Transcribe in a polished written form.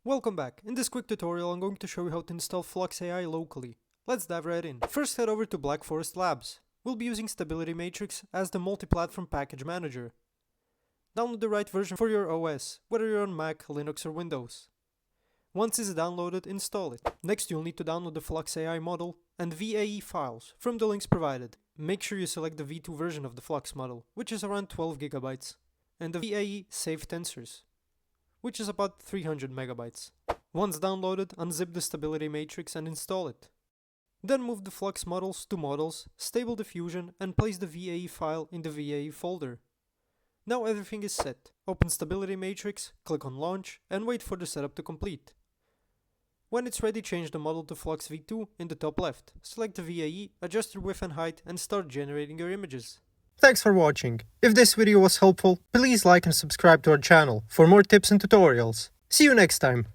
Welcome back. In this quick tutorial I'm going to show you how to install Flux AI locally. Let's dive right in. First head over to Black Forest Labs. We'll be using Stability Matrix as the multi-platform package manager. Download the right version for your OS, whether you're on Mac, Linux or Windows. Once it's downloaded, install it. Next you'll need to download the Flux AI model and VAE files from the links provided. Make sure you select the V2 version of the Flux model, which is around 12 GB, and the VAE safe tensors, which is about 300 MB. Once downloaded, unzip the Stability Matrix and install it. Then move the Flux models to Models, Stable Diffusion, and place the VAE file in the VAE folder. Now everything is set. Open Stability Matrix, click on Launch, and wait for the setup to complete. When it's ready, change the model to Flux V2 in the top left. Select the VAE, adjust your width and height, and start generating your images. Thanks for watching. If this video was helpful, please like and subscribe to our channel for more tips and tutorials. See you next time.